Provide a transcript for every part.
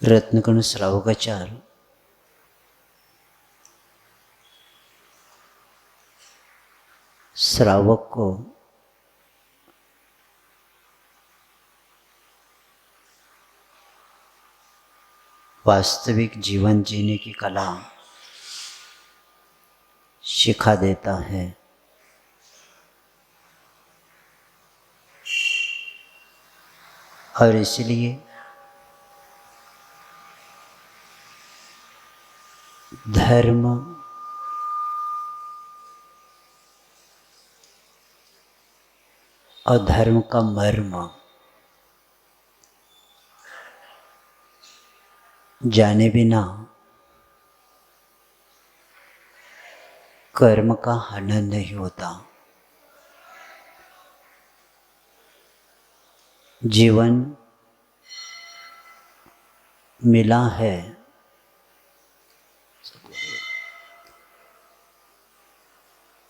रत्नकण श्रावकाचार श्रावक को वास्तविक जीवन जीने की कला सिखा देता है। और इसलिए धर्म और धर्म का मर्म जाने बिना कर्म का हनन नहीं होता। जीवन मिला है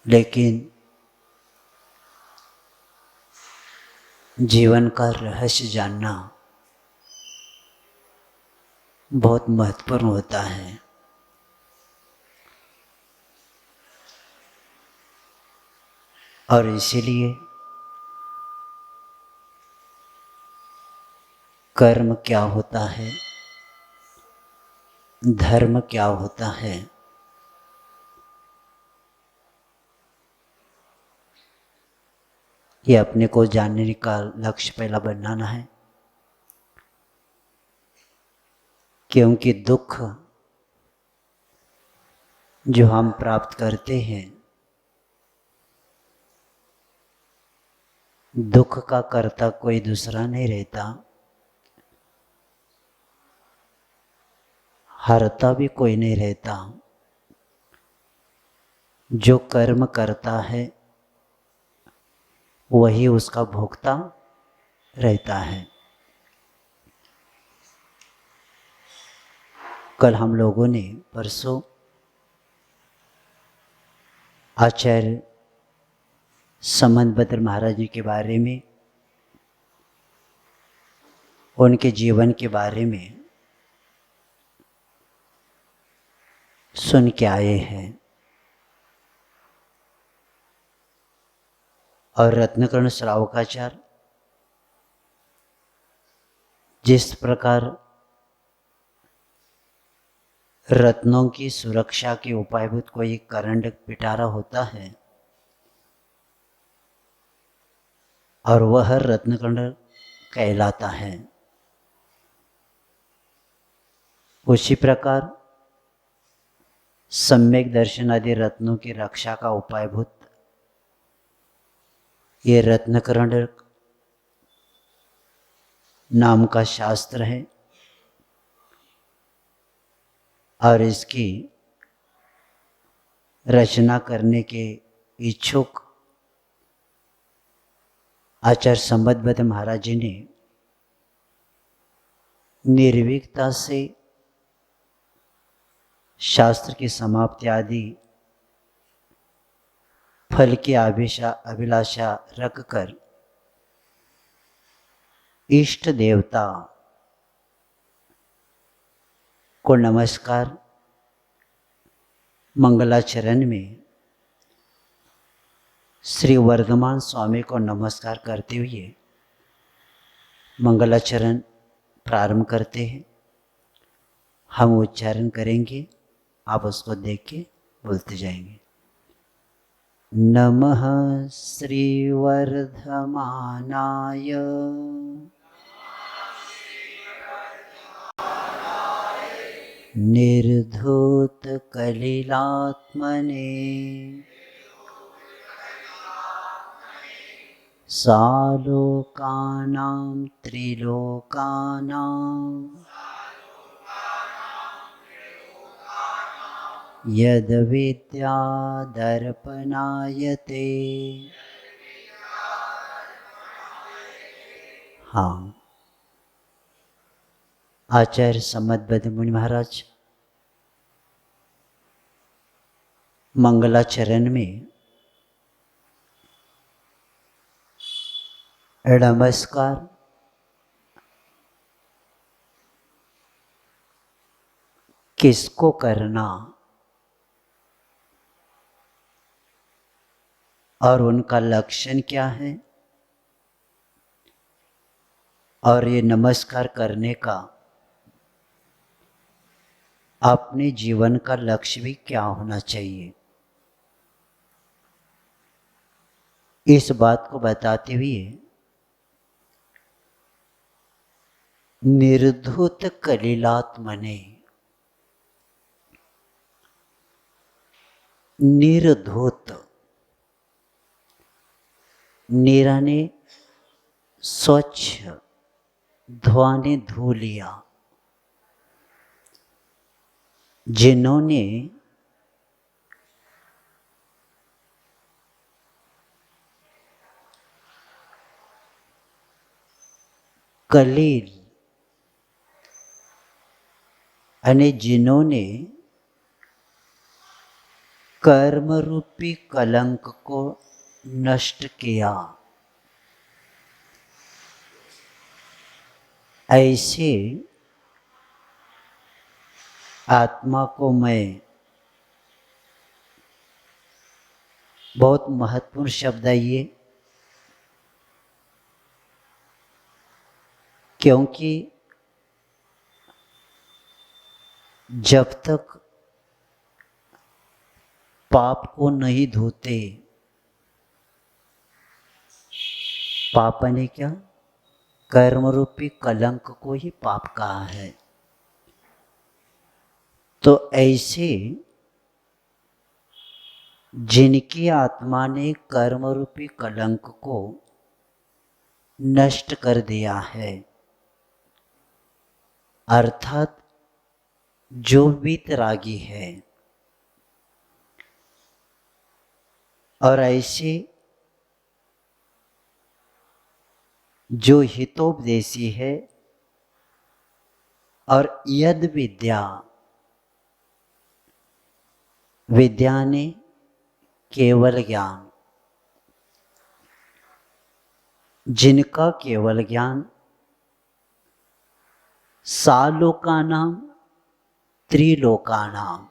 लेकिन जीवन का रहस्य जानना बहुत महत्वपूर्ण होता है। और इसीलिए कर्म क्या होता है, धर्म क्या होता है, ये अपने को जानने का लक्ष्य पहला बनाना है। क्योंकि दुख जो हम प्राप्त करते हैं, दुख का कर्ता कोई दूसरा नहीं रहता, हरता भी कोई नहीं रहता। जो कर्म करता है वही उसका भोक्ता रहता है। कल हम लोगों ने परसों आचार्य समंतभद्र महाराज जी के बारे में, उनके जीवन के बारे में सुन के आए हैं। और रत्नकर्ण श्रावकाचार्य जिस प्रकार रत्नों की सुरक्षा के उपायभूत कोई करंड पिटारा होता है और वह रत्नकर्ण कहलाता है, उसी प्रकार सम्यक दर्शन आदि रत्नों की रक्षा का उपायभूत ये रत्नकर्ण नाम का शास्त्र है। और इसकी रचना करने के इच्छुक आचार्य समंतभद्र महाराज जी ने निर्भीकता से शास्त्र की समाप्ति आदि फल की अभिलाषा रखकर इष्ट देवता को नमस्कार मंगलाचरण में श्री वर्धमान स्वामी को नमस्कार करते हुए मंगलाचरण प्रारंभ करते हैं। हम उच्चारण करेंगे, आप उसको देख के बोलते जाएंगे। नमः श्री वर्धमानाय निर्धूत कलिलात्मने सालोकानां त्रिलोकानां यद विद्या दर्पणायते। हाँ, आचार्य समंतभद्र मुनि महाराज मंगलाचरण में नमस्कार किसको करना और उनका लक्षण क्या है, और ये नमस्कार करने का अपने जीवन का लक्ष्य भी क्या होना चाहिए, इस बात को बताते हुए निर्धूत कलिलात्मने, निर्धूत, नीरा ने स्वच्छ, धुआ ने धो लिया, जिन्होंने कलील यानी जिन्होंने कर्म रूपी कलंक को नष्ट किया, ऐसे आत्मा को मैं, बहुत महत्वपूर्ण शब्द है ये, क्योंकि जब तक पाप को नहीं धोते, पाप ने क्या, कर्म रूपी कलंक को ही पाप कहा है। तो ऐसे जिनकी आत्मा ने कर्म रूपी कलंक को नष्ट कर दिया है, अर्थात जो वीतरागी है, और ऐसे जो हितोपदेशी है, और यद विद्या, विद्या ने केवल ज्ञान, जिनका केवल ज्ञान सालोकानाम त्रिलोकानाम,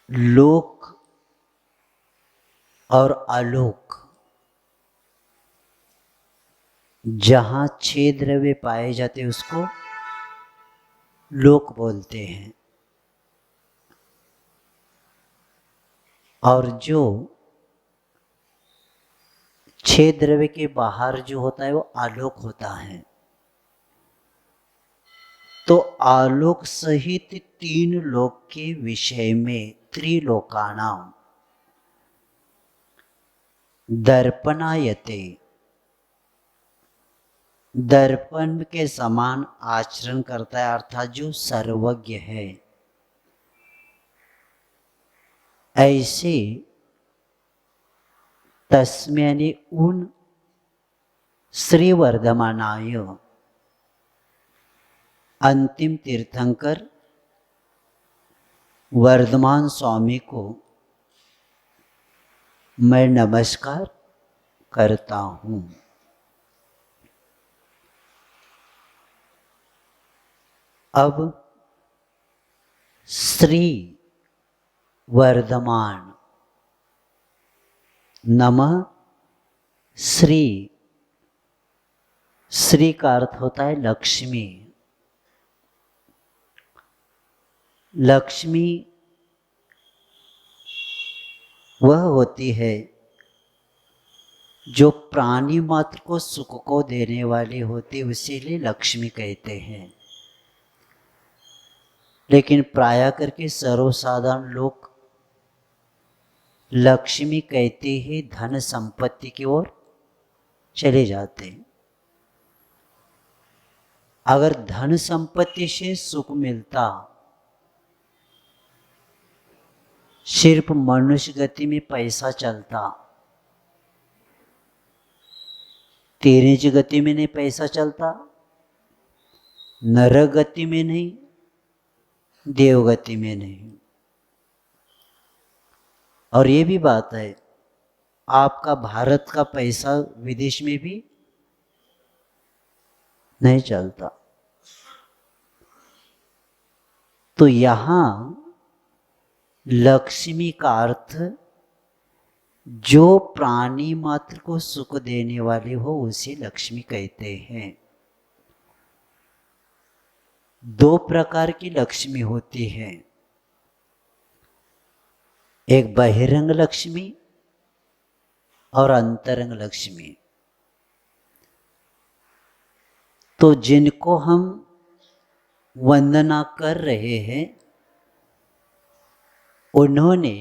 लोक और आलोक, जहां 6 द्रव्य पाए जाते उसको लोक बोलते हैं, और जो 6 द्रव्य के बाहर जो होता है वो आलोक होता है। तो आलोक सहित 3 लोक के विषय में त्रिलोकानाम दर्पणायते, दर्पण के समान आचरण करता है, अर्थात जो सर्वज्ञ है, ऐसे तस्मै यानी उन श्री वर्धमानाय अंतिम तीर्थंकर वर्धमान स्वामी को मैं नमस्कार करता हूँ। अब श्री वर्धमान, नमः श्री, श्री का अर्थ होता है लक्ष्मी। लक्ष्मी वह होती है जो प्राणी मात्र को सुख को देने वाली होती, इसीलिए लक्ष्मी कहते हैं। लेकिन प्राय करके सर्वसाधारण लोग लक्ष्मी कहते ही धन संपत्ति की ओर चले जाते हैं। अगर धन संपत्ति से सुख मिलता, सिर्फ मनुष्य गति में पैसा चलता, तेरेज गति में नहीं पैसा चलता, नर गति में नहीं, देवगति में नहीं। और ये भी बात है, आपका भारत का पैसा विदेश में भी नहीं चलता। तो यहाँ लक्ष्मी का अर्थ जो प्राणी मात्र को सुख देने वाली हो उसे लक्ष्मी कहते हैं। दो प्रकार की लक्ष्मी होती है, एक बहिरंग लक्ष्मी और अंतरंग लक्ष्मी। तो जिनको हम वंदना कर रहे हैं उन्होंने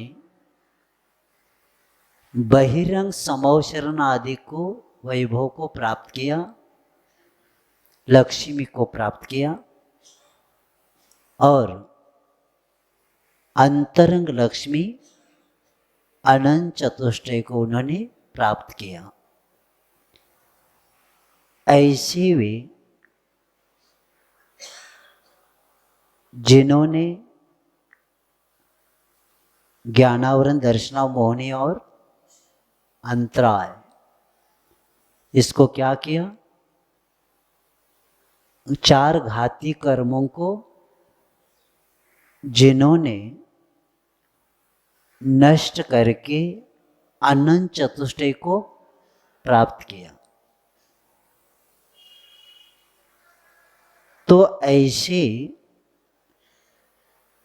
बहिरंग समौशरण आदि को, वैभव को प्राप्त किया, लक्ष्मी को प्राप्त किया, और अंतरंग लक्ष्मी अनंत चतुष्टय को उन्होंने प्राप्त किया। ऐसे वे जिन्होंने ज्ञानावरण, दर्शना, मोहनी और अंतराय, इसको क्या किया, चार घाती कर्मों को जिन्होंने नष्ट करके अनंत चतुष्टय को प्राप्त किया। तो ऐसे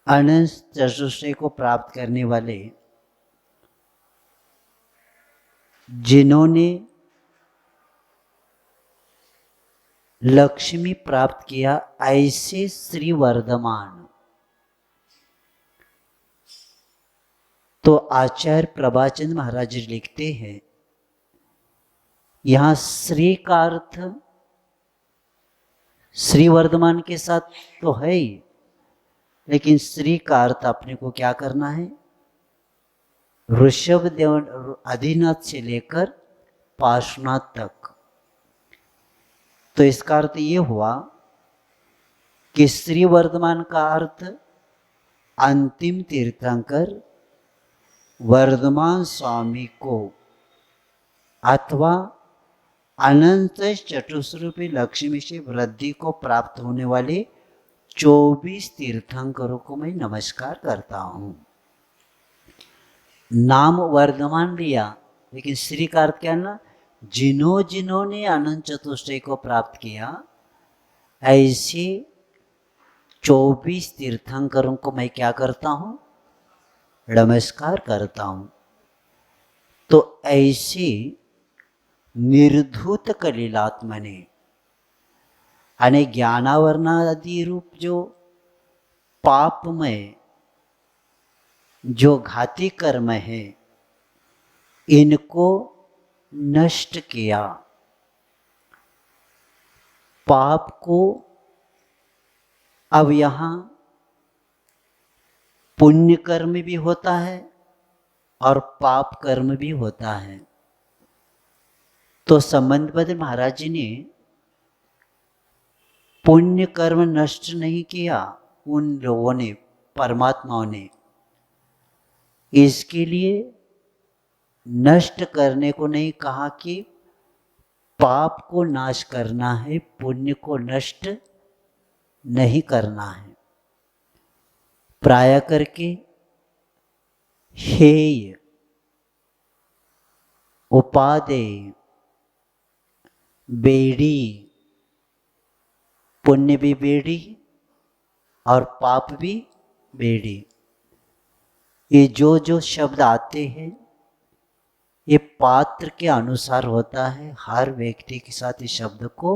अनंत चतुष्टय को प्राप्त करने वाले जिन्होंने लक्ष्मी प्राप्त किया, ऐसे श्री वर्धमान। तो आचार्य प्रभाचंद महाराज जी लिखते हैं, यहां श्री का अर्थ श्री वर्धमान के साथ तो है ही, लेकिन श्री का अर्थ अपने को क्या करना है, ऋषभ देव आदिनाथ से लेकर पार्श्वनाथ तक। तो इसका अर्थ ये हुआ कि श्री वर्धमान का अर्थ अंतिम तीर्थंकर वर्धमान स्वामी को अथवा अनंत चतुस्वरूपी लक्ष्मी से वृद्धि को प्राप्त होने वाले 24 तीर्थंकरों को मैं नमस्कार करता हूं। नाम वर्धमान लिया, लेकिन श्री का अर्थ क्या ना, जिन्होंने अनंत चतुष्टय को प्राप्त किया, ऐसे 24 तीर्थंकरों को मैं क्या करता हूं, नमस्कार करता हूं। तो ऐसे निर्धूत कलिलात्मने यानी ज्ञानावरणादि रूप जो पापमय जो घाती कर्म है, इनको नष्ट किया। पाप को अब यहां पुण्य कर्म भी होता है और पाप कर्म भी होता है। तो संबंधपद महाराज जी ने पुण्य कर्म नष्ट नहीं किया उन लोगों ने, परमात्माओं ने। इसके लिए नष्ट करने को नहीं कहा कि पाप को नाश करना है, पुण्य को नष्ट नहीं करना है। प्राय करके हेय, उपादेय, बेड़ी, पुण्य भी बेड़ी और पाप भी बेड़ी, ये जो शब्द आते हैं ये पात्र के अनुसार होता है। हर व्यक्ति के साथ इस शब्द को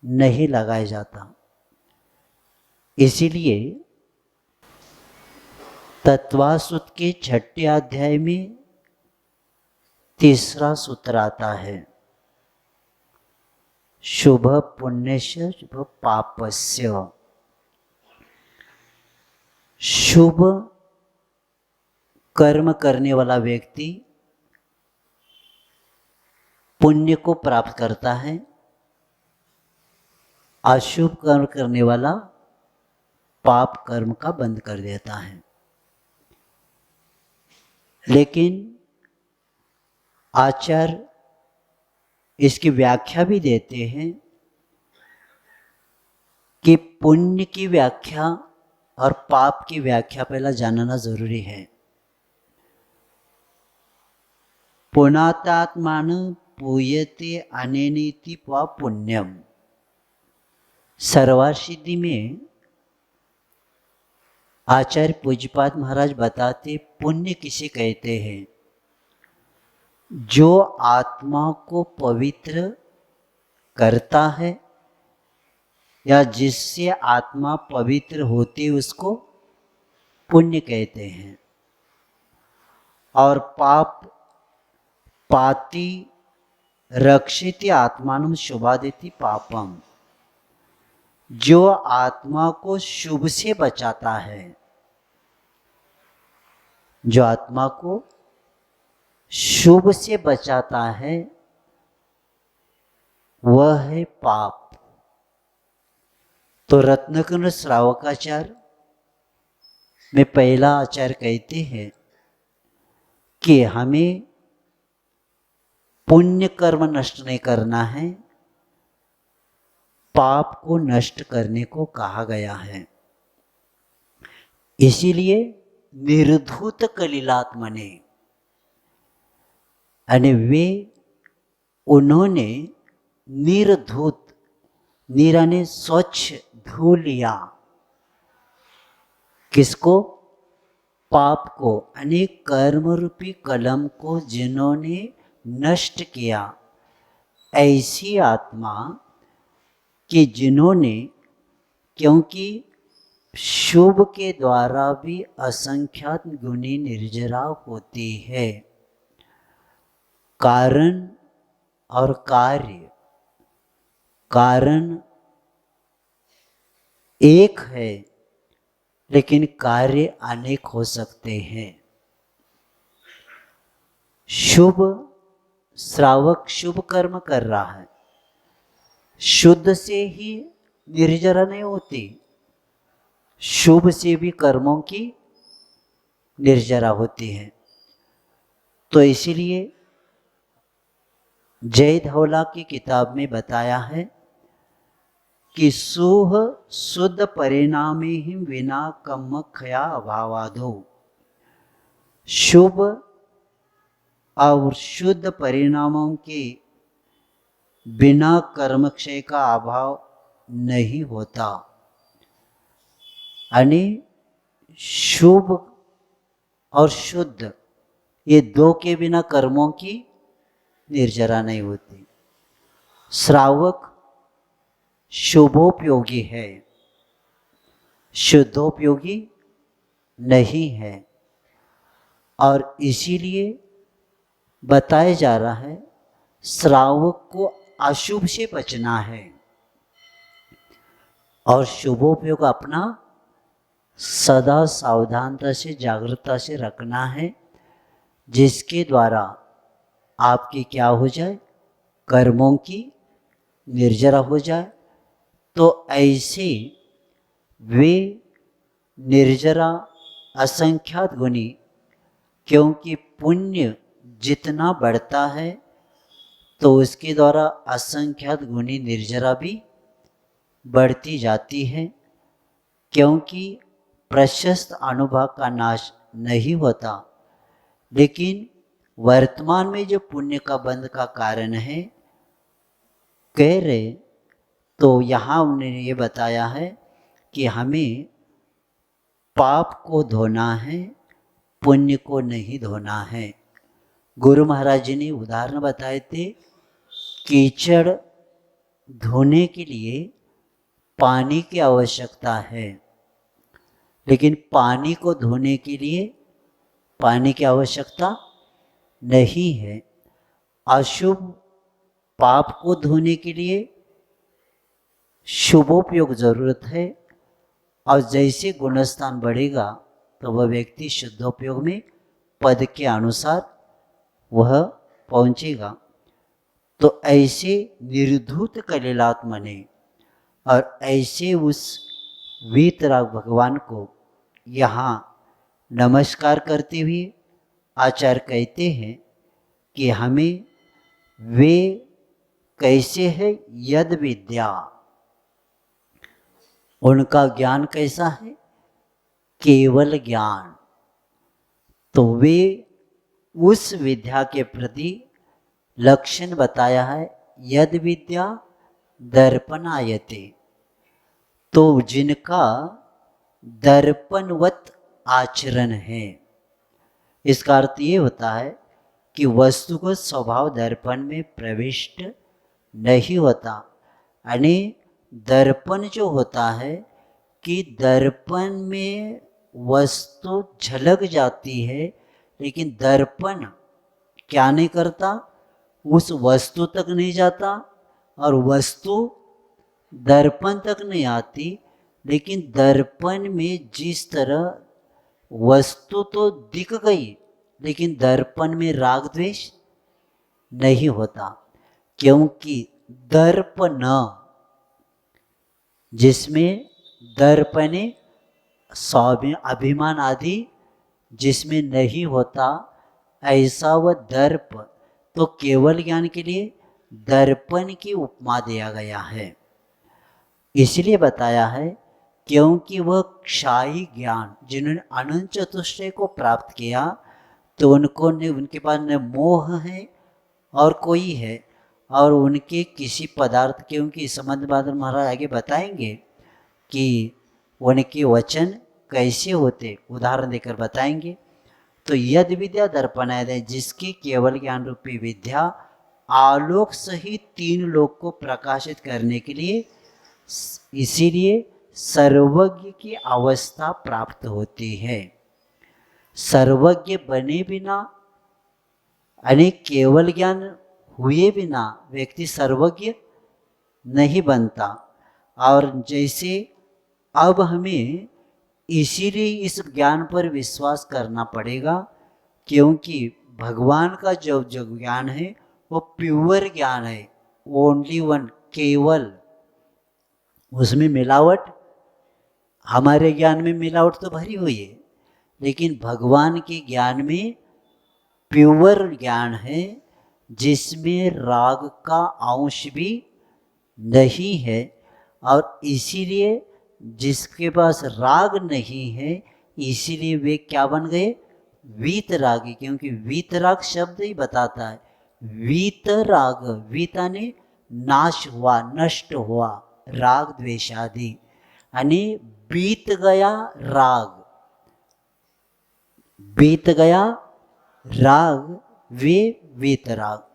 नहीं लगाया जाता। इसीलिए तत्वासुत के 6ठे अध्याय में 3रा सूत्र आता है, शुभ पुण्यस्य शुभ पापस्य। शुभ कर्म करने वाला व्यक्ति पुण्य को प्राप्त करता है, अशुभ कर्म करने वाला पाप कर्म का बंद कर देता है। लेकिन आचार्य इसकी व्याख्या भी देते हैं कि पुण्य की व्याख्या और पाप की व्याख्या पहला जानना जरूरी है। पुनातात्मान पूयते अनेनीति वा पुण्यम। सर्वार सिद्धि में आचार्य पूज्यपाद महाराज बताते पुण्य किसे कहते हैं? जो आत्मा को पवित्र करता है या जिससे आत्मा पवित्र होती उसको पुण्य कहते हैं। और पाप पाति रक्षित आत्मानं शुभादिति पापम। जो आत्मा को शुभ से बचाता है, जो आत्मा को शुभ से बचाता है वह है पाप। तो रत्नकुंड श्रावकाचार्य में पहला आचार्य कहते हैं कि हमें पुण्य कर्म नष्ट नहीं करना है, पाप को नष्ट करने को कहा गया है। इसीलिए निर्धूत कलिलात्मने, यानी वे उन्होंने निर्धूत, नीरा ने स्वच्छ धो लिया किसको? पाप को, यानी कर्म रूपी कलम को जिन्होंने नष्ट किया। ऐसी आत्मा कि जिन्होंने, क्योंकि शुभ के द्वारा भी असंख्यात गुणी निर्जरा होती है। कारण और कार्य, कारण एक है लेकिन कार्य अनेक हो सकते हैं। शुभ श्रावक शुभ कर्म कर रहा है, शुद्ध से ही निर्जरा नहीं होती, शुभ से भी कर्मों की निर्जरा होती है। तो इसीलिए जय धौला की किताब में बताया है कि सुह शुद्ध परिणामे ही विना कम्मखया अभावादो। शुभ और शुद्ध परिणामों के बिना कर्मक्षय का अभाव नहीं होता। यानी शुभ और शुद्ध ये दो के बिना कर्मों की निर्जरा नहीं होती। श्रावक शुभोपयोगी है, शुद्धोपयोगी नहीं है। और इसीलिए बताया जा रहा है श्रावक को अशुभ से बचना है और शुभोपयोग अपना सदा सावधानता से जागरूकता से रखना है, जिसके द्वारा आपकी क्या हो जाए? कर्मों की निर्जरा हो जाए। तो ऐसे वे निर्जरा असंख्यात गुणी, क्योंकि पुण्य जितना बढ़ता है तो उसके द्वारा असंख्यात गुणी निर्जरा भी बढ़ती जाती है। क्योंकि प्रशस्त अनुभव का नाश नहीं होता, लेकिन वर्तमान में जो पुण्य का बंध का कारण है कह रहे, तो यहाँ उन्होंने ये बताया है कि हमें पाप को धोना है, पुण्य को नहीं धोना है। गुरु महाराज जी ने उदाहरण बताए थे, कीचड़ धोने के लिए पानी की आवश्यकता है, लेकिन पानी को धोने के लिए पानी की आवश्यकता नहीं है। अशुभ पाप को धोने के लिए शुभोपयोग जरूरत है, और जैसे गुणस्थान बढ़ेगा तो वह व्यक्ति शुद्धोपयोग में पद के अनुसार वह पहुंचेगा। तो ऐसे निर्धूत कलिलात्मने, और ऐसे उस वीतराग भगवान को यहाँ नमस्कार करते हुए आचार्य कहते हैं कि हमें वे कैसे है? यद विद्या, उनका ज्ञान कैसा है? केवल ज्ञान, तो वे उस विद्या के प्रति लक्षण बताया है, यद विद्या दर्पणायते, तो जिनका दर्पणवत आचरण है। इसका अर्थ ये होता है कि वस्तुगत स्वभाव दर्पण में प्रविष्ट नहीं होता। यानी दर्पण जो होता है कि दर्पण में वस्तु झलक जाती है, लेकिन दर्पण क्या नहीं करता, उस वस्तु तक नहीं जाता और वस्तु दर्पण तक नहीं आती। लेकिन दर्पण में जिस तरह वस्तु तो दिख गई, लेकिन दर्पण में राग द्वेष नहीं होता, क्योंकि दर्पण जिसमें दर्पणे सौम्य अभिमान आदि जिसमें नहीं होता, ऐसा वह दर्प तो केवल ज्ञान के लिए दर्पण की उपमा दिया गया है। इसलिए बताया है क्योंकि वह क्षायी ज्ञान, जिन्होंने अनंत चतुष्टय को प्राप्त किया, तो उनके पास न मोह है और कोई है, और उनके किसी पदार्थ के, उनकी संबंध बादल महाराज आगे बताएंगे कि उनके वचन कैसे होते, उदाहरण देकर बताएंगे। तो यद विद्या दर्पणाय, जिसकी केवल ज्ञान रूपी विद्या आलोक सहित तीन लोक को प्रकाशित करने के लिए, इसीलिए सर्वज्ञ की अवस्था प्राप्त होती है। सर्वज्ञ बने बिना, यानी केवल ज्ञान हुए बिना व्यक्ति सर्वज्ञ नहीं बनता। और जैसे अब हमें इसीलिए इस ज्ञान पर विश्वास करना पड़ेगा, क्योंकि भगवान का जो ज्ञान है वो प्योर ज्ञान है, ओनली वन, केवल। उसमें मिलावट, हमारे ज्ञान में मिलावट तो भरी हुई है, लेकिन भगवान के ज्ञान में प्योर ज्ञान है, जिसमें राग का अंश भी नहीं है। और इसीलिए जिसके पास राग नहीं है, इसीलिए वे क्या बन गए, वीतरागी। क्योंकि वीतराग शब्द ही बताता है, वीतराग, वीता ने नाश हुआ, नष्ट हुआ, राग द्वेषादि, यानी बीत गया राग, बीत गया राग, वे वीतराग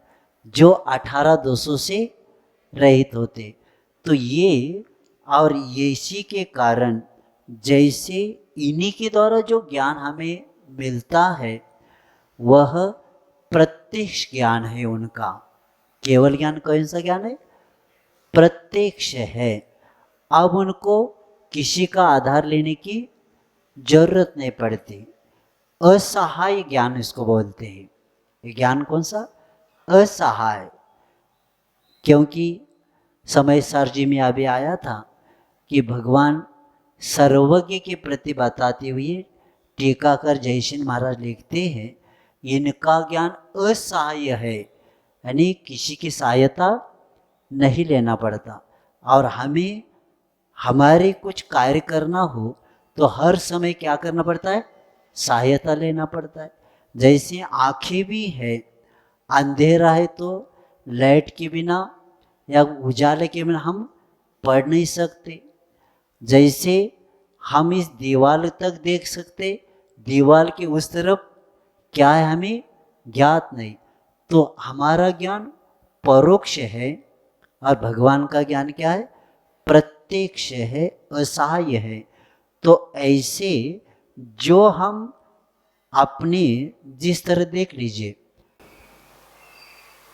जो 18 दोषों से रहित होते। तो ये और इसी के कारण जैसे इन्हीं के द्वारा जो ज्ञान हमें मिलता है वह प्रत्यक्ष ज्ञान है उनका। केवल ज्ञान कौन सा ज्ञान है, प्रत्यक्ष है। अब उनको किसी का आधार लेने की जरूरत नहीं पड़ती। असहाय ज्ञान इसको बोलते हैं। ये ज्ञान कौन सा, असहाय। क्योंकि समय सार जी में अभी आया था कि भगवान सर्वज्ञ के प्रति बताते हुए टीकाकर जयसिंह महाराज लिखते हैं, इनका ज्ञान असहाय है, यानी किसी की सहायता नहीं लेना पड़ता। और हमें हमारे कुछ कार्य करना हो तो हर समय क्या करना पड़ता है, सहायता लेना पड़ता है। जैसे आँखें भी है, अंधेरा है तो लाइट के बिना या उजाले के बिना हम पढ़ नहीं सकते। जैसे हम इस दीवार तक देख सकते, दीवार के उस तरफ क्या है हमें ज्ञात नहीं। तो हमारा ज्ञान परोक्ष है और भगवान का ज्ञान क्या है, प्रत्यक्ष है, असहाय है। तो ऐसे जो हम अपने जिस तरह देख लीजिए,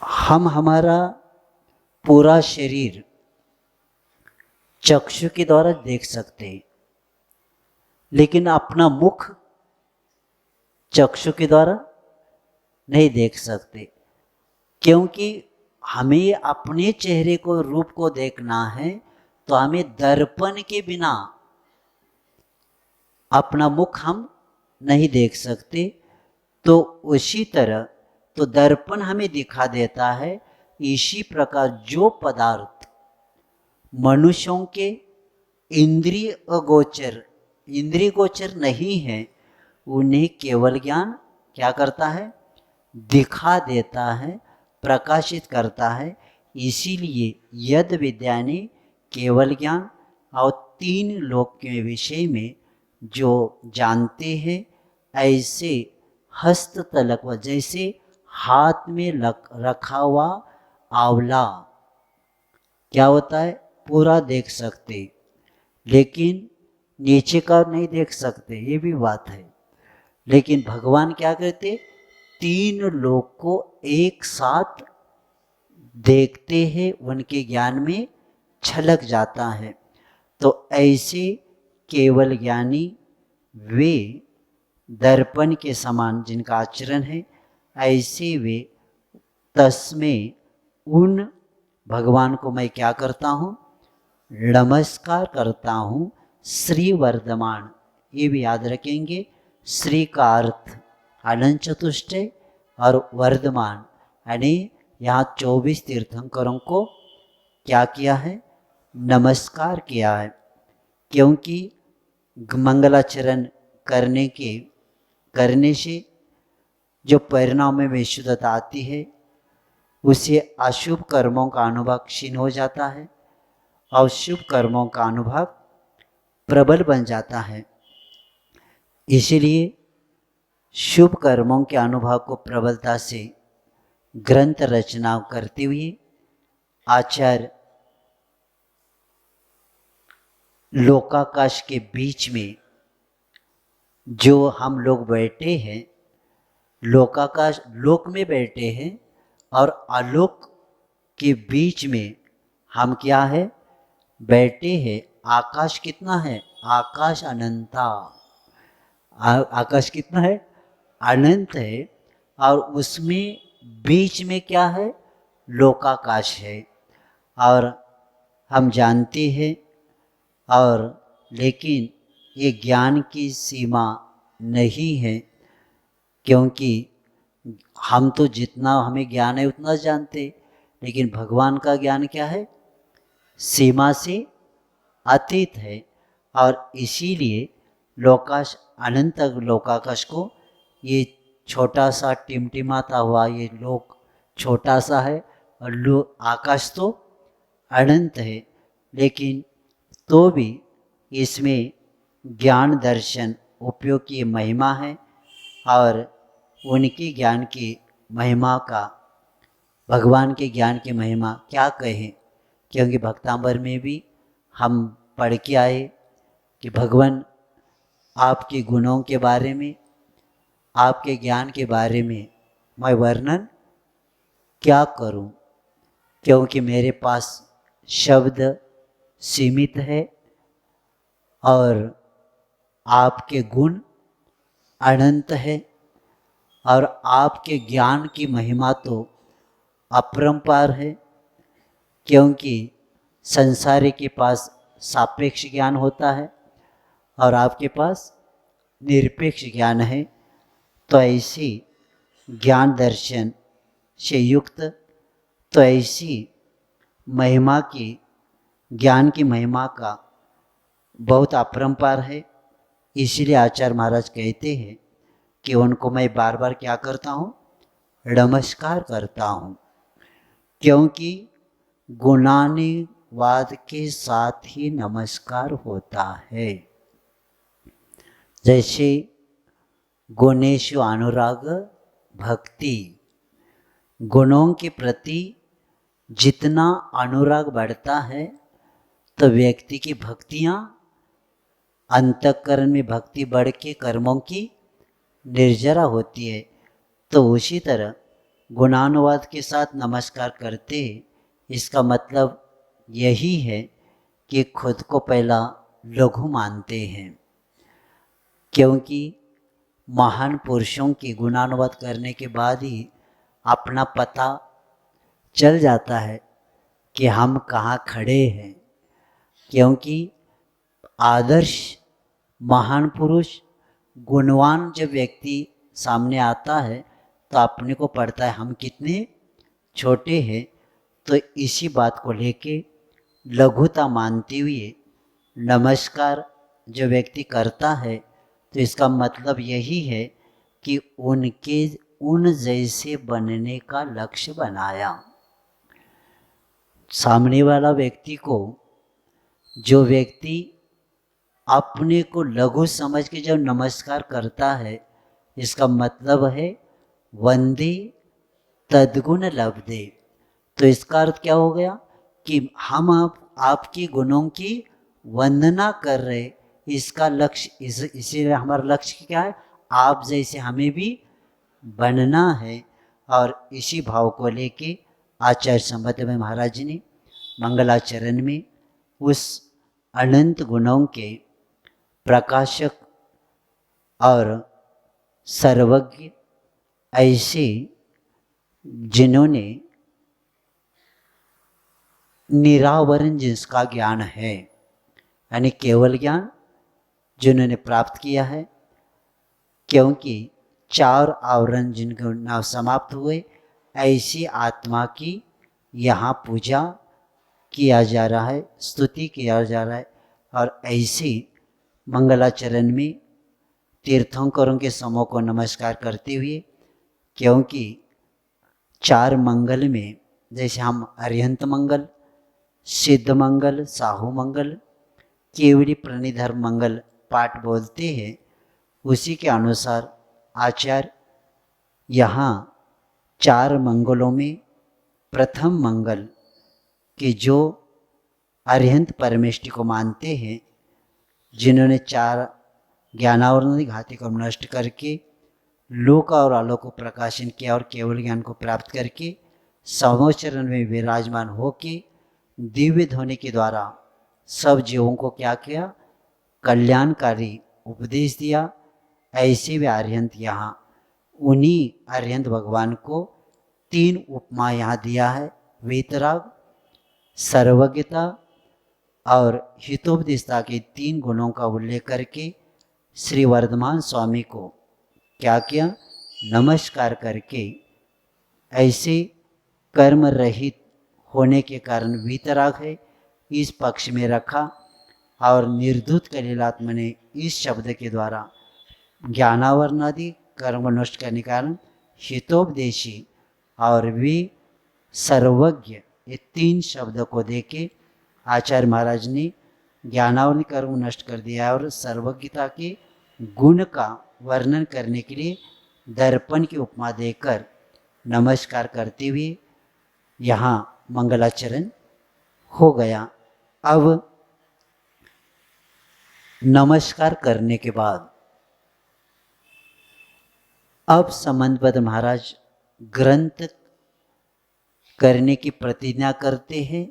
हम हमारा पूरा शरीर चक्षु के द्वारा देख सकते हैं, लेकिन अपना मुख चक्षु के द्वारा नहीं देख सकते। क्योंकि हमें अपने चेहरे को, रूप को देखना है तो हमें दर्पण के बिना अपना मुख हम नहीं देख सकते। तो उसी तरह तो दर्पण हमें दिखा देता है। इसी प्रकार जो पदार्थ मनुष्यों के इंद्रिय अगोचर इंद्रिय गोचर नहीं है, उन्हें केवल ज्ञान क्या करता है, दिखा देता है, प्रकाशित करता है। इसीलिए यद विद्यानि केवल ज्ञान और तीन लोक के विषय में जो जानते हैं, ऐसे हस्त तलक व जैसे हाथ में रखा हुआ आंवला क्या होता है, पूरा देख सकते लेकिन नीचे का नहीं देख सकते, ये भी बात है। लेकिन भगवान क्या करते, तीन लोक को एक साथ देखते हैं, उनके ज्ञान में छलक जाता है। तो ऐसे केवल ज्ञानी वे दर्पण के समान जिनका आचरण है, ऐसे वे तस्मै उन भगवान को मैं क्या करता हूँ, नमस्कार करता हूँ। श्री वर्धमान, ये भी याद रखेंगे, श्री का अर्थ अनंत चतुष्टय और वर्धमान यानी यहाँ 24 तीर्थंकरों को क्या किया है, नमस्कार किया है। क्योंकि मंगलाचरण करने से जो परिणाम में शुद्धता आती है, उसे अशुभ कर्मों का अनुभव क्षीण हो जाता है और शुभ कर्मों का अनुभव प्रबल बन जाता है। इसलिए शुभ कर्मों के अनुभव को प्रबलता से ग्रंथ रचना करते हुए आचार्य लोकाकाश के बीच में जो हम लोग बैठे हैं, लोकाकाश लोक में बैठे हैं और आलोक के बीच में हम क्या है, बैठे हैं। आकाश कितना है, आकाश अनंता, आकाश कितना है, अनंत है। और उसमें बीच में क्या है, लोकाकाश है। और हम जानते हैं, और लेकिन ये ज्ञान की सीमा नहीं है, क्योंकि हम तो जितना हमें ज्ञान है उतना जानते, लेकिन भगवान का ज्ञान क्या है, सीमा से अतीत है। और इसीलिए लोकाश अनंत लोकाकाश को ये छोटा सा टिमटिमाता हुआ ये लोक छोटा सा है और आकाश तो अनंत है। लेकिन तो भी इसमें ज्ञान दर्शन उपयोग की महिमा है और उनकी ज्ञान की महिमा का, भगवान के ज्ञान की महिमा क्या कहें। क्योंकि भक्तांबर में भी हम पढ़ के आए कि भगवान आपके गुणों के बारे में, आपके ज्ञान के बारे में मैं वर्णन क्या करूं, क्योंकि मेरे पास शब्द सीमित है और आपके गुण अनंत है और आपके ज्ञान की महिमा तो अपरंपार है। क्योंकि संसारी के पास सापेक्ष ज्ञान होता है और आपके पास निरपेक्ष ज्ञान है। तो ऐसी ज्ञान दर्शन से युक्त, तो ऐसी महिमा की, ज्ञान की महिमा का बहुत अपरंपार है। इसलिए आचार्य महाराज कहते हैं कि उनको मैं बार बार क्या करता हूँ, नमस्कार करता हूँ। क्योंकि गुणानुवाद के साथ ही नमस्कार होता है। जैसे गुणेषु अनुराग भक्ति, गुणों के प्रति जितना अनुराग बढ़ता है तो व्यक्ति की भक्तियाँ, अंतःकरण में भक्ति बढ़ के कर्मों की निर्जरा होती है। तो उसी तरह गुणानुवाद के साथ नमस्कार करते, इसका मतलब यही है कि खुद को पहला लघु मानते हैं। क्योंकि महान पुरुषों की गुणानुवाद करने के बाद ही अपना पता चल जाता है कि हम कहाँ खड़े हैं। क्योंकि आदर्श महान पुरुष, गुणवान जब व्यक्ति सामने आता है तो अपने को पड़ता है हम कितने छोटे हैं। तो इसी बात को लेके लघुता मानते हुए नमस्कार जो व्यक्ति करता है तो इसका मतलब यही है कि उनके उन जैसे बनने का लक्ष्य बनाया। सामने वाला व्यक्ति को, जो व्यक्ति अपने को लघु समझ के जब नमस्कार करता है, इसका मतलब है वंदे तद्गुण लब्धे। तो इसका अर्थ क्या हो गया कि हम आपकी गुणों की वंदना कर रहे, इसका लक्ष्य इसीलिए हमारा लक्ष्य क्या है, आप जैसे हमें भी बनना है। और इसी भाव को लेके आचार्य संबत में महाराज जी ने मंगलाचरण में उस अनंत गुणों के प्रकाशक और सर्वज्ञ, ऐसे जिन्होंने निरावरण जिसका ज्ञान है, यानी केवल ज्ञान जिन्होंने प्राप्त किया है, क्योंकि चार आवरण जिनको न समाप्त हुए, ऐसी आत्मा की यहाँ पूजा किया जा रहा है, स्तुति किया जा रहा है। और ऐसे मंगलाचरण में तीर्थंकरों के समूह को नमस्कार करते हुए, क्योंकि चार मंगल में जैसे हम अरिहंत मंगल, सिद्ध मंगल, साहू मंगल, केवली प्रणिधर मंगल पाठ बोलते हैं, उसी के अनुसार आचार्य यहाँ चार मंगलों में प्रथम मंगल कि जो अरिहंत परमेष्टि को मानते हैं, जिन्होंने चार ज्ञानावरण घाती को नष्ट करके लोक और आलोक को प्रकाशन किया और केवल ज्ञान को प्राप्त करके समोचरण में विराजमान होके दिव्य ध्वनि के द्वारा सब जीवों को क्या किया, कल्याणकारी उपदेश दिया। ऐसे वे अरिहंत यहाँ उन्हीं अरिहंत भगवान को तीन उपमा यहाँ दिया है, वेतराग, सर्वज्ञता और हितोपदेशता के तीन गुणों का उल्लेख करके श्री वर्धमान स्वामी को क्या किया, नमस्कार करके ऐसे कर्म रहित होने के कारण वीतराग है इस पक्ष में रखा। और निर्धुत कलीलात्मा ने इस शब्द के द्वारा ज्ञानावरण आदि कर्म नष्ट करने के कारण हितोपदेशी और वे सर्वज्ञ, ये तीन शब्द को देके आचार्य महाराज ने ज्ञानावरण कर्म नष्ट कर दिया और सर्वज्ञता के गुण का वर्णन करने के लिए दर्पण की उपमा देकर नमस्कार करते हुए यहाँ मंगलाचरण हो गया। अब नमस्कार करने के बाद अब संबंधपद महाराज ग्रंथ करने की प्रतिज्ञा करते हैं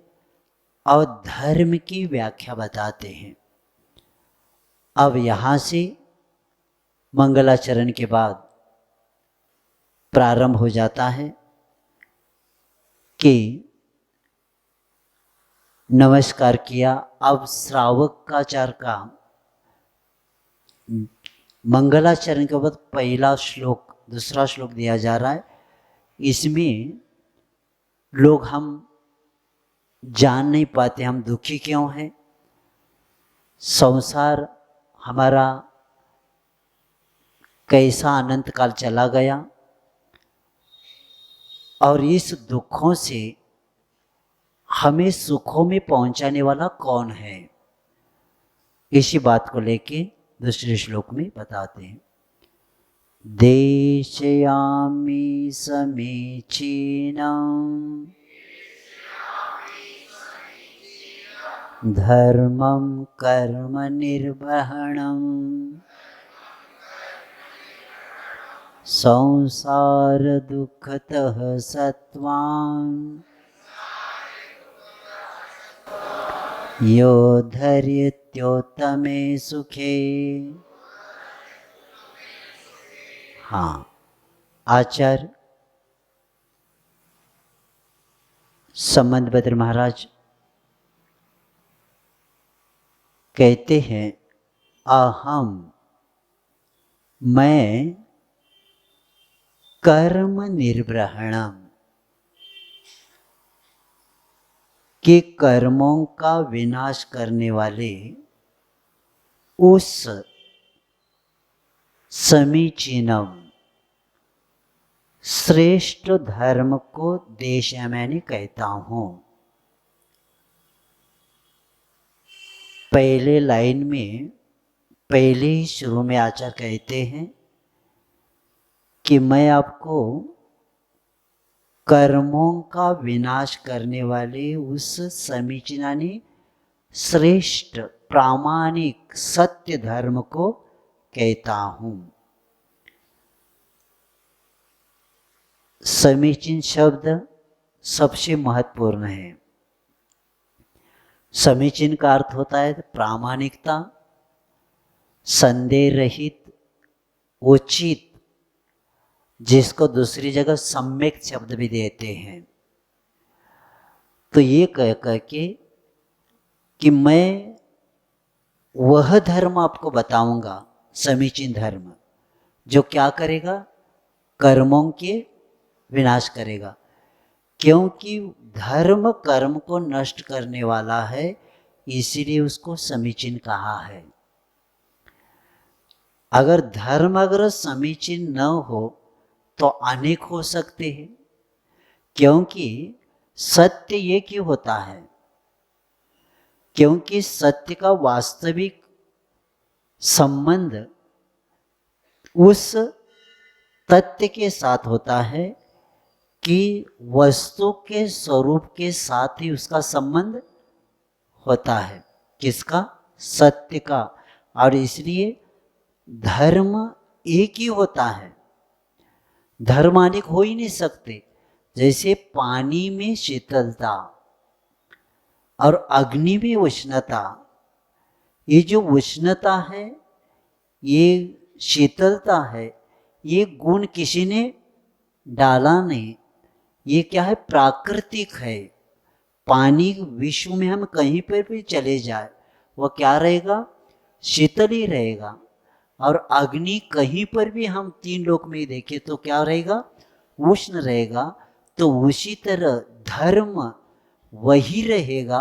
और धर्म की व्याख्या बताते हैं। अब यहाँ से मंगलाचरण के बाद प्रारंभ हो जाता है कि नमस्कार किया। अब श्रावक काचार का मंगलाचरण के बाद पहला श्लोक, दूसरा श्लोक दिया जा रहा है। इसमें लोग हम जान नहीं पाते हम दुखी क्यों हैं, संसार हमारा कैसा अनंत काल चला गया और इस दुखों से हमें सुखों में पहुंचाने वाला कौन है, इसी बात को लेके दूसरे श्लोक में बताते हैं। देशयामि समीचीनं धर्मं कर्म निर्वहणं संसार दुःखतः सत्त्वान् यो धैर्यत्योत्तमे सुखे। हाँ, आचार्य संबंधभद्र महाराज कहते हैं, अहम मैं कर्म निर्वहणम के कर्मों का विनाश करने वाले उस समीचीनम श्रेष्ठ धर्म को देशयामानि कहता हूं। पहले लाइन में, पहले ही शुरू में आचार्य कहते हैं कि मैं आपको कर्मों का विनाश करने वाले उस समीचीनानि श्रेष्ठ प्रामाणिक सत्य धर्म को कहता हूं। समीचीन शब्द सबसे महत्वपूर्ण है। समीचीन का अर्थ होता है प्रामाणिकता, संदेह रहित, उचित, जिसको दूसरी जगह सम्यक शब्द भी देते हैं। तो ये कह के कि मैं वह धर्म आपको बताऊंगा, समीचीन धर्म, जो क्या करेगा, कर्मों के विनाश करेगा। क्योंकि धर्म कर्म को नष्ट करने वाला है, इसीलिए उसको समीचीन कहा है। अगर धर्म समीचीन न हो तो अनेक हो सकते हैं, क्योंकि सत्य एक ही होता है। क्योंकि सत्य का वास्तविक संबंध उस तथ्य के साथ होता है कि वस्तु के स्वरूप के साथ ही उसका संबंध होता है। किसका? सत्य का। और इसलिए धर्म एक ही होता है, धर्म अनेक हो ही नहीं सकते। जैसे पानी में शीतलता और अग्नि में उष्णता, ये जो उष्णता है, ये शीतलता है, ये गुण किसी ने डाला नहीं, ये क्या है, प्राकृतिक है। पानी विश्व में हम कहीं पर भी चले जाए वो क्या रहेगा, शीतल ही रहेगा। और अग्नि कहीं पर भी हम तीन लोक में देखें तो क्या रहेगा, उष्ण रहेगा। तो उसी तरह धर्म वही रहेगा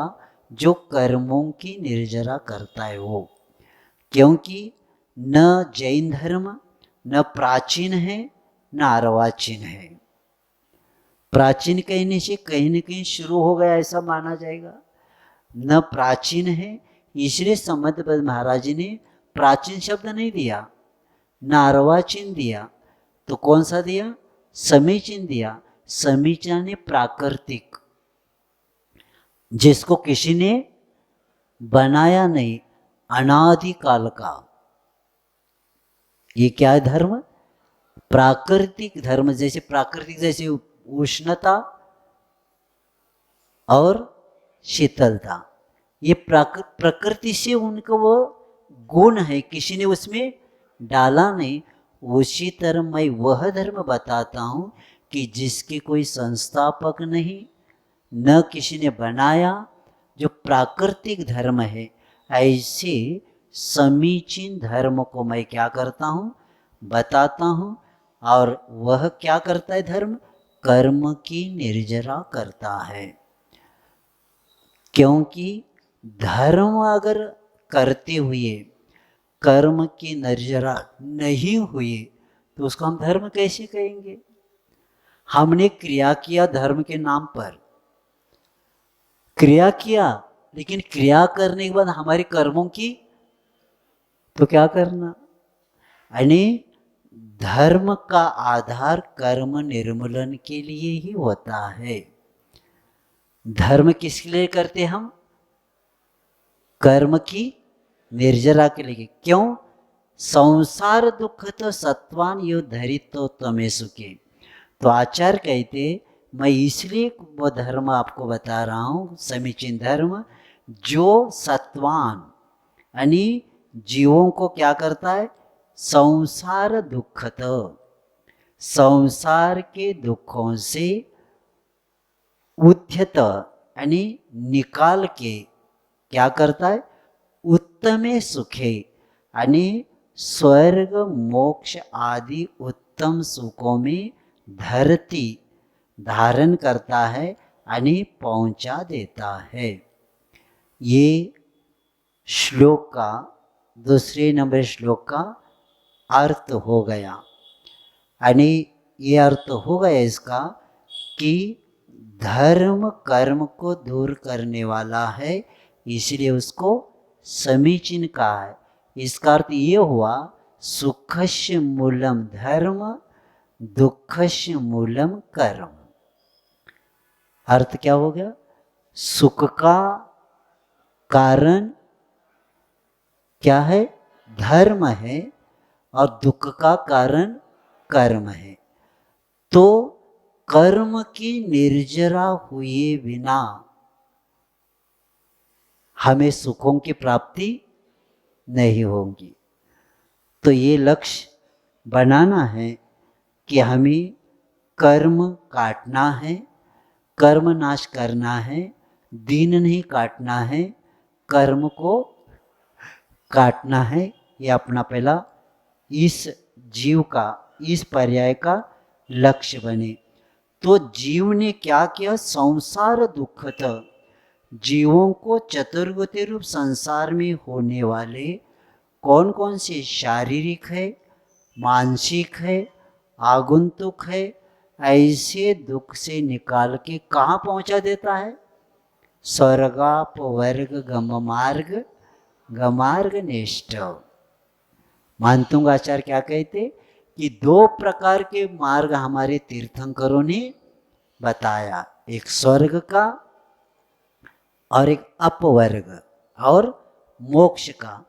जो कर्मों की निर्जरा करता है वो। क्योंकि न जैन धर्म न प्राचीन है न अर्वाचीन है। प्राचीन कहने से कहीं न कहीं शुरू हो गया ऐसा माना जाएगा। न प्राचीन है, इसलिए समर्थपद महाराज जी ने प्राचीन शब्द नहीं दिया, न अर्वाचीन दिया, तो कौन सा दिया, समीचीन दिया। समीचीन ने प्राकृतिक, जिसको किसी ने बनाया नहीं, अनादिकाल का। ये क्या है धर्म, प्राकृतिक धर्म। जैसे प्राकृतिक, जैसे उष्णता और शीतलता, ये प्रकृति से उनका वो गुण है, किसी ने उसमें डाला नहीं। उसी तरह मैं वह धर्म बताता हूँ कि जिसके कोई संस्थापक नहीं, न किसी ने बनाया, जो प्राकृतिक धर्म है। ऐसे समीचीन धर्म को मैं क्या करता हूँ, बताता हूँ। और वह क्या करता है धर्म, कर्म की निर्जरा करता है। क्योंकि धर्म अगर करते हुए कर्म की निर्जरा नहीं हुई तो उसको हम धर्म कैसे कहेंगे। हमने क्रिया किया धर्म के नाम पर, क्रिया किया, लेकिन क्रिया करने के बाद हमारे कर्मों की तो क्या करना। यानी धर्म का आधार कर्म निर्मूलन के लिए ही होता है। धर्म किसके लिए करते हम, कर्म की निर्जरा के लिए। क्यों, संसार दुख तो सत्वान यो धरित तो तमे सुखे। तो आचार्य कहते मैं इसलिए वो धर्म आपको बता रहा हूँ, समीचीन धर्म, जो सत्वान यानी जीवों को क्या करता है, संसार दुखत, संसार के दुखों से उद्यत यानी निकाल के क्या करता है, उत्तमे सुखे यानी स्वर्ग मोक्ष आदि उत्तम सुखों में धरती धारण करता है यानी पहुंचा देता है। ये श्लोक का दूसरे नंबर श्लोक का अर्थ हो गया। यानी ये अर्थ हो गया इसका कि धर्म कर्म को दूर करने वाला है, इसलिए उसको समीचीन कहा है। इसका अर्थ ये हुआ सुखस्य मूलम धर्म दुखस्य मूलम कर्म। अर्थ क्या हो गया? सुख का कारण क्या है? धर्म है, और दुख का कारण कर्म है। तो कर्म की निर्जरा हुए बिना हमें सुखों की प्राप्ति नहीं होगी। तो ये लक्ष्य बनाना है कि हमें कर्म काटना है, कर्म नाश करना है, दिन नहीं काटना है, कर्म को काटना है। ये अपना पहला इस जीव का, इस पर्याय का लक्ष्य बने। तो जीव ने क्या किया? संसार दुखत, जीवों को चतुर्गति रूप संसार में होने वाले कौन कौन से शारीरिक है, मानसिक है, आगंतुक है, ऐसे दुख से निकाल के कहाँ पहुंचा देता है? स्वर्गापवर्ग गममार्ग गमार्ग निष्ठ। मानतुंग आचार्य क्या कहते कि दो प्रकार के मार्ग हमारे तीर्थंकरों ने बताया, एक स्वर्ग का और एक अपवर्ग और मोक्ष का।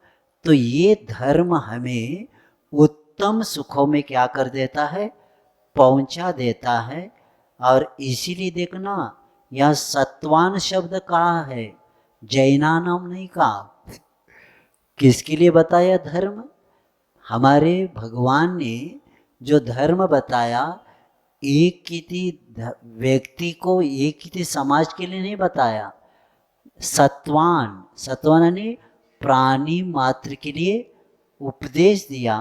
तो ये धर्म हमें उत्तम सुखों में क्या कर देता है? पहुंचा देता है। और इसीलिए देखना, यह सत्वान शब्द कहा है, जैना नाम नहीं कहा। किसके लिए बताया धर्म? हमारे भगवान ने जो धर्म बताया, एक किसी व्यक्ति को, एक किसी समाज के लिए नहीं बताया। सत्वान, सत्वान ने प्राणी मात्र के लिए उपदेश दिया,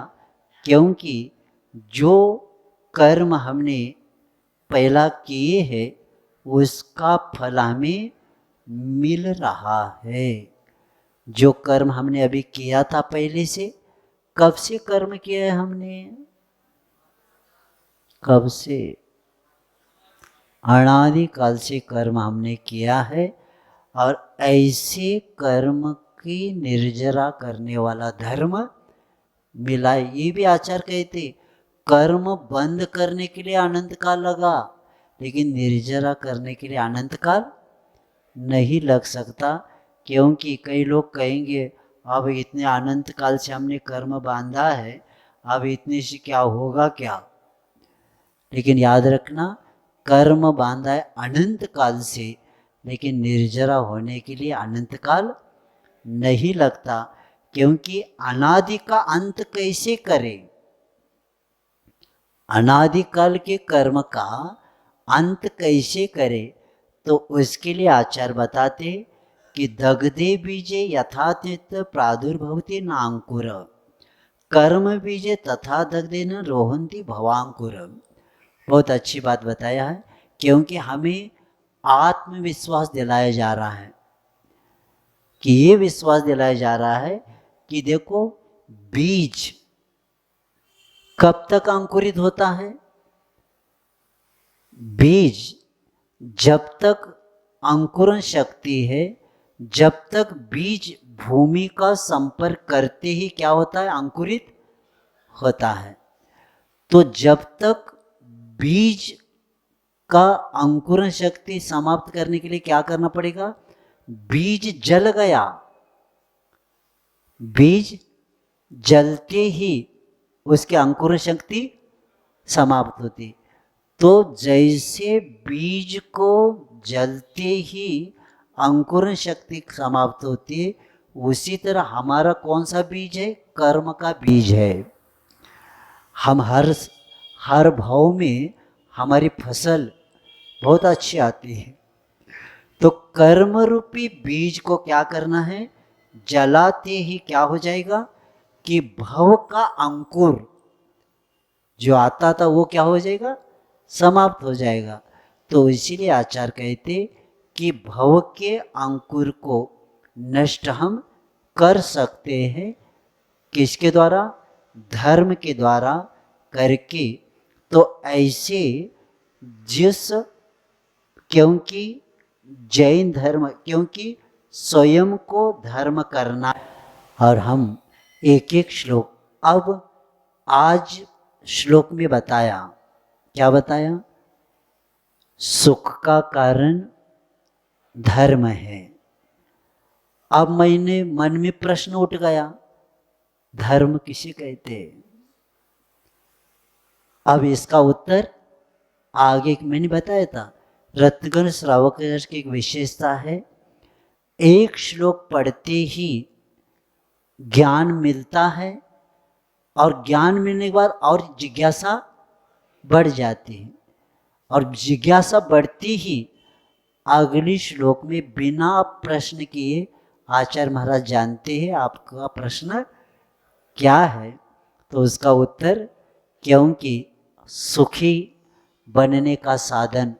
क्योंकि जो कर्म हमने पहला किए हैं उसका फल हमें मिल रहा है। जो कर्म हमने अभी किया था पहले से, कब से कर्म किया है हमने? कब से? अनादि काल से कर्म हमने किया है। और ऐसे कर्म की निर्जरा करने वाला धर्म मिला। ये भी आचार्य कहते, कर्म बंद करने के लिए अनंत काल लगा, लेकिन निर्जरा करने के लिए अनंत काल नहीं लग सकता। क्योंकि कई लोग कहेंगे अब इतने अनंत काल से हमने कर्म बांधा है, अब इतने से क्या होगा क्या? लेकिन याद रखना, कर्म बांधा है अनंत काल से, लेकिन निर्जरा होने के लिए अनंत काल नहीं लगता। क्योंकि अनादि का अंत कैसे करें? अनादि काल के कर्म का अंत कैसे करें? तो उसके लिए आचार्य बताते कि दग्धे बीजे यथातीत प्रादुर्भवति नांकुर, कर्म बीजे तथा दग्धे न रोहंती भवांकुर। बहुत अच्छी बात बताया है, क्योंकि हमें आत्मविश्वास दिलाया जा रहा है, कि ये विश्वास दिलाया जा रहा है कि देखो, बीज कब तक अंकुरित होता है? बीज जब तक अंकुरण शक्ति है, जब तक बीज भूमि का संपर्क करते ही क्या होता है? अंकुरित होता है। तो जब तक बीज का अंकुरण शक्ति समाप्त करने के लिए क्या करना पड़ेगा? बीज जल गया, बीज जलते ही उसकी अंकुरण शक्ति समाप्त होती। तो जैसे बीज को जलते ही अंकुरण शक्ति समाप्त होती है, उसी तरह हमारा कौन सा बीज है? कर्म का बीज है। हम हर भाव में हमारी फसल बहुत अच्छी आती है। तो कर्म रूपी बीज को क्या करना है? जलाते ही क्या हो जाएगा कि भव का अंकुर जो आता था वो क्या हो जाएगा? समाप्त हो जाएगा। तो इसीलिए आचार्य कहते कि भव के अंकुर को नष्ट हम कर सकते हैं, किसके द्वारा? धर्म के द्वारा करके। तो ऐसे जिस, क्योंकि जैन धर्म, क्योंकि स्वयं को धर्म करना। और हम एक एक श्लोक, अब आज श्लोक में बताया, क्या बताया? सुख का कारण धर्म है। अब मैंने मन में प्रश्न उठ गया, धर्म किसे कहते हैं? अब इसका उत्तर आगे मैंने बताया था। रत्नगण श्रावक की एक विशेषता है, एक श्लोक पढ़ते ही ज्ञान मिलता है, और ज्ञान मिलने के बाद और जिज्ञासा बढ़ जाती है, और जिज्ञासा बढ़ती ही अगली श्लोक में बिना प्रश्न किए आचार्य महाराज जानते हैं आपका प्रश्न क्या है। तो उसका उत्तर, क्योंकि सुखी बनने का साधन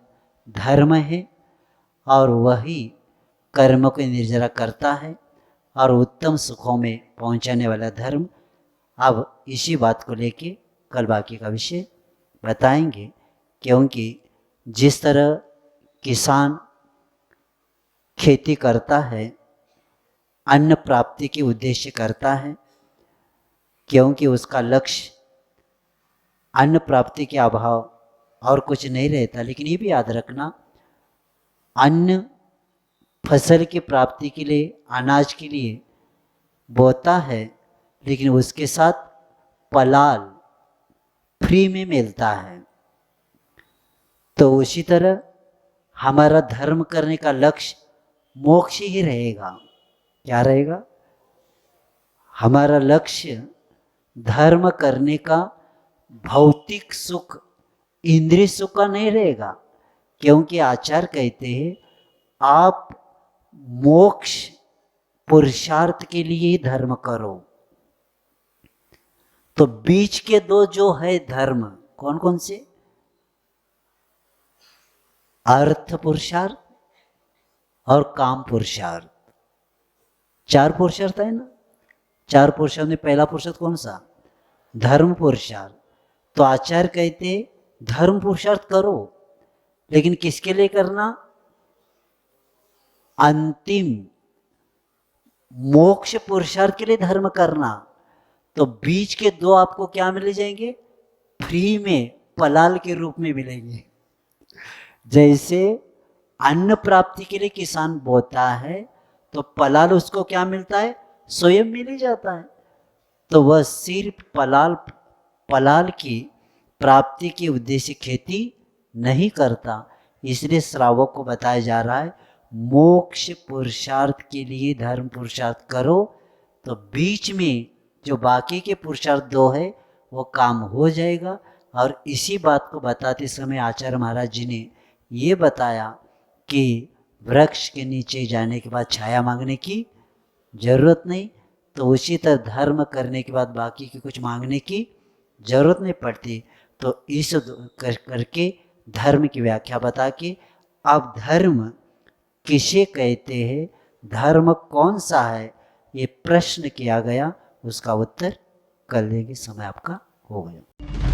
धर्म है, और वही कर्म को निर्जरा करता है, और उत्तम सुखों में पहुंचाने वाला धर्म। अब इसी बात को लेके कल बाकी का विषय बताएंगे। क्योंकि जिस तरह किसान खेती करता है, अन्न प्राप्ति के उद्देश्य करता है, क्योंकि उसका लक्ष्य अन्न प्राप्ति के अभाव और कुछ नहीं रहता। लेकिन ये भी याद रखना, अन्न फसल की प्राप्ति के लिए, अनाज के लिए बोता है, लेकिन उसके साथ पलाल फ्री में मिलता है। तो उसी तरह हमारा धर्म करने का लक्ष्य मोक्ष ही रहेगा। क्या रहेगा? हमारा लक्ष्य धर्म करने का भौतिक सुख, इंद्रिय सुख का नहीं रहेगा। क्योंकि आचार्य कहते हैं आप मोक्ष पुरुषार्थ के लिए ही धर्म करो। तो बीच के दो जो है धर्म, कौन कौन से? अर्थ पुरुषार्थ और काम पुरुषार्थ। चार पुरुषार्थ है ना। चार पुरुषार्थ में पहला पुरुषार्थ कौन सा? धर्म पुरुषार्थ। तो आचार्य कहते धर्म पुरुषार्थ करो, लेकिन किसके लिए करना? अंतिम मोक्ष पुरुषार्थ के लिए धर्म करना। तो बीच के दो आपको क्या मिल जाएंगे? फ्री में, पलाल के रूप में मिलेंगे। जैसे अन्न प्राप्ति के लिए किसान बोता है, तो पलाल उसको क्या मिलता है? स्वयं मिल ही जाता है। तो वह सिर्फ पलाल की प्राप्ति के उद्देश्य खेती नहीं करता। इसलिए श्रावक को बताया जा रहा है मोक्ष पुरुषार्थ के लिए धर्म पुरुषार्थ करो, तो बीच में जो बाकी के पुरुषार्थ दो है वो काम हो जाएगा। और इसी बात को बताते समय आचार्य महाराज जी ने ये बताया कि वृक्ष के नीचे जाने के बाद छाया मांगने की जरूरत नहीं, तो उसी तरह धर्म करने के बाद बाकी की कुछ मांगने की जरूरत नहीं पड़ती। तो इस करके धर्म की व्याख्या बता के अब धर्म किसे कहते हैं, धर्म कौन सा है, ये प्रश्न किया गया, उसका उत्तर कल देंगे। समय आपका हो गया।